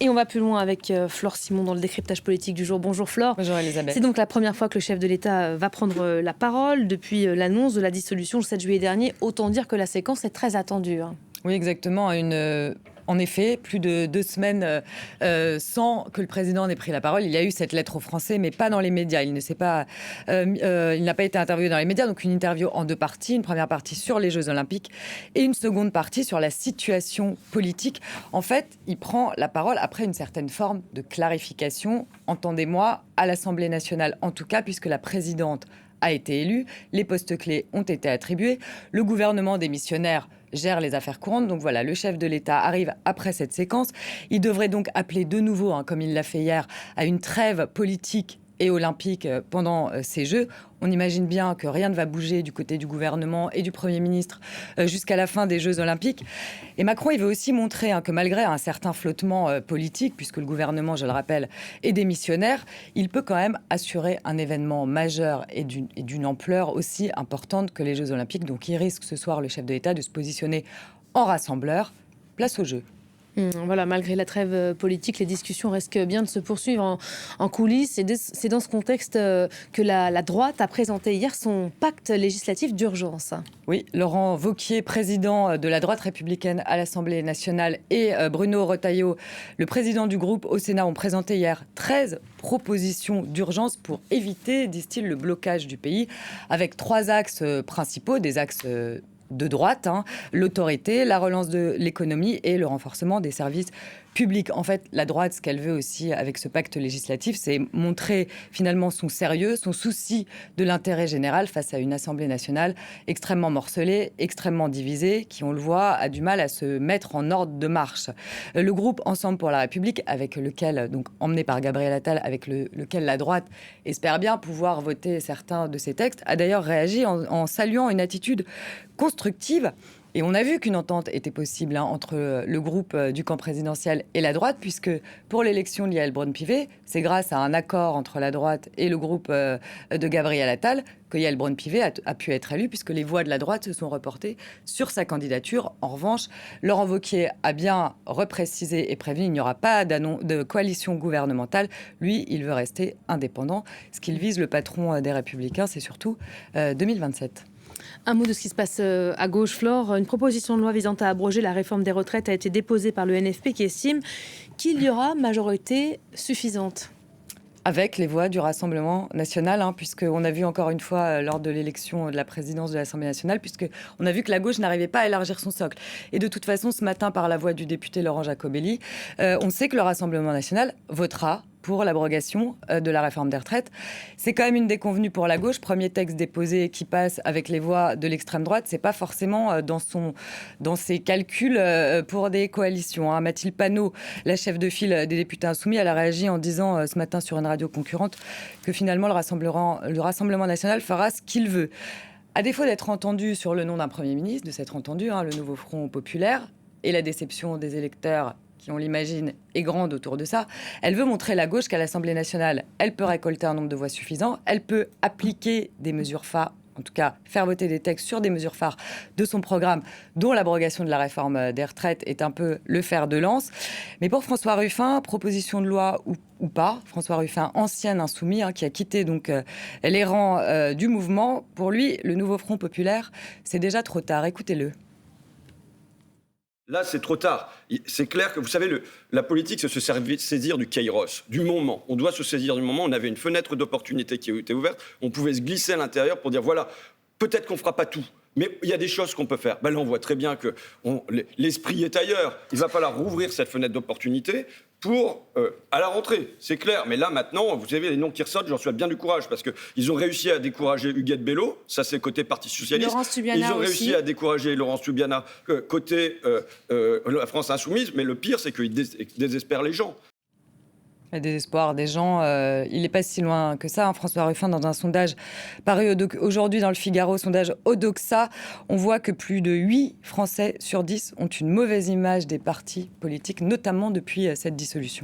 Et on va plus loin avec Flore Simon dans le décryptage politique du jour. Bonjour Flore. Bonjour Elisabeth. C'est donc la première fois que le chef de l'État va prendre la parole depuis l'annonce de la dissolution le 7 juillet dernier. Autant dire que la séquence est très attendue. Oui, exactement. En effet, plus de 2 semaines sans que le président n'ait pris la parole. Il y a eu cette lettre aux Français, mais pas dans les médias. Il n'a pas été interviewé dans les médias. Donc une interview en 2 parties. Une première partie sur les Jeux Olympiques et une seconde partie sur la situation politique. En fait, il prend la parole après une certaine forme de clarification, entendez-moi, à l'Assemblée nationale en tout cas, puisque la présidente a été élue, les postes clés ont été attribués, le gouvernement démissionnaire gère les affaires courantes. Donc voilà, le chef de l'État arrive après cette séquence. Il devrait donc appeler de nouveau, comme il l'a fait hier, à une trêve politique et olympique pendant ces Jeux. On imagine bien que rien ne va bouger du côté du gouvernement et du Premier ministre jusqu'à la fin des Jeux Olympiques. Et Macron, il veut aussi montrer que malgré un certain flottement politique, puisque le gouvernement, je le rappelle, est démissionnaire, il peut quand même assurer un événement majeur et d'une ampleur aussi importante que les Jeux Olympiques. Donc il risque ce soir, le chef de l'État, de se positionner en rassembleur. Place aux Jeux. Voilà, malgré la trêve politique, les discussions risquent bien de se poursuivre en coulisses. Et c'est dans ce contexte que la droite a présenté hier son pacte législatif d'urgence. Oui, Laurent Wauquiez, président de la droite républicaine à l'Assemblée nationale, et Bruno Retailleau, le président du groupe au Sénat, ont présenté hier 13 propositions d'urgence pour éviter, disent-ils, le blocage du pays, avec 3 axes principaux, des axes de droite, l'autorité, la relance de l'économie et le renforcement des services publics. En fait, la droite, ce qu'elle veut aussi avec ce pacte législatif, c'est montrer finalement son sérieux, son souci de l'intérêt général face à une Assemblée nationale extrêmement morcelée, extrêmement divisée, qui, on le voit, a du mal à se mettre en ordre de marche. Le groupe Ensemble pour la République, avec lequel, donc emmené par Gabriel Attal, avec lequel la droite espère bien pouvoir voter certains de ces textes, a d'ailleurs réagi en saluant une attitude constructive. Et on a vu qu'une entente était possible entre le groupe du camp présidentiel et la droite, puisque pour l'élection de Yaël Braun-Pivet, c'est grâce à un accord entre la droite et le groupe de Gabriel Attal que Yaël Braun-Pivet a pu être élue, puisque les voix de la droite se sont reportées sur sa candidature. En revanche, Laurent Wauquiez a bien reprécisé et prévenu, il n'y aura pas de coalition gouvernementale. Lui, il veut rester indépendant. Ce qu'il vise, le patron des Républicains, c'est surtout 2027. Un mot de ce qui se passe à gauche, Flore. Une proposition de loi visant à abroger la réforme des retraites a été déposée par le NFP qui estime qu'il y aura majorité suffisante. Avec les voix du Rassemblement national, puisqu'on a vu encore une fois lors de l'élection de la présidence de l'Assemblée nationale, puisqu'on a vu que la gauche n'arrivait pas à élargir son socle. Et de toute façon, ce matin, par la voix du député Laurent Jacobelli, on sait que le Rassemblement national votera pour l'abrogation de la réforme des retraites. C'est quand même une déconvenue pour la gauche. Premier texte déposé qui passe avec les voix de l'extrême droite, c'est pas forcément dans ses calculs pour des coalitions. Mathilde Panot, la chef de file des députés insoumis, elle a réagi en disant ce matin sur une radio concurrente que finalement le Rassemblement national fera ce qu'il veut. À défaut d'être entendu sur le nom d'un Premier ministre, de s'être entendu, le nouveau Front populaire, et la déception des électeurs qui, on l'imagine, est grande autour de ça, elle veut montrer la gauche qu'à l'Assemblée nationale, elle peut récolter un nombre de voix suffisant, elle peut appliquer des mesures phares, en tout cas faire voter des textes sur des mesures phares de son programme, dont l'abrogation de la réforme des retraites est un peu le fer de lance. Mais pour François Ruffin, proposition de loi ou pas, François Ruffin, ancien insoumis, qui a quitté donc les rangs du mouvement, pour lui, le nouveau Front populaire, c'est déjà trop tard. Écoutez-le. Là, c'est trop tard. C'est clair que, vous savez, la politique, c'est se saisir du kairos, du moment. On doit se saisir du moment. On avait une fenêtre d'opportunité qui a été ouverte. On pouvait se glisser à l'intérieur pour dire, voilà, peut-être qu'on ne fera pas tout. Mais il y a des choses qu'on peut faire. Là, on voit très bien que l'esprit est ailleurs. Il va falloir rouvrir cette fenêtre d'opportunité pour à la rentrée, c'est clair. Mais là, maintenant, vous savez, les noms qui ressortent, j'en souhaite bien du courage, parce qu'ils ont réussi à décourager Huguette Bello, ça c'est côté Parti Socialiste. Laurence Tubiana Ils ont réussi aussi à décourager Laurence Tubiana côté la France Insoumise, mais le pire, c'est qu'ils désespèrent les gens. Le désespoir des gens, il n'est pas si loin que ça. François Ruffin, dans un sondage paru aujourd'hui dans le Figaro, sondage Odoxa, on voit que plus de 8 Français sur 10 ont une mauvaise image des partis politiques, notamment depuis cette dissolution.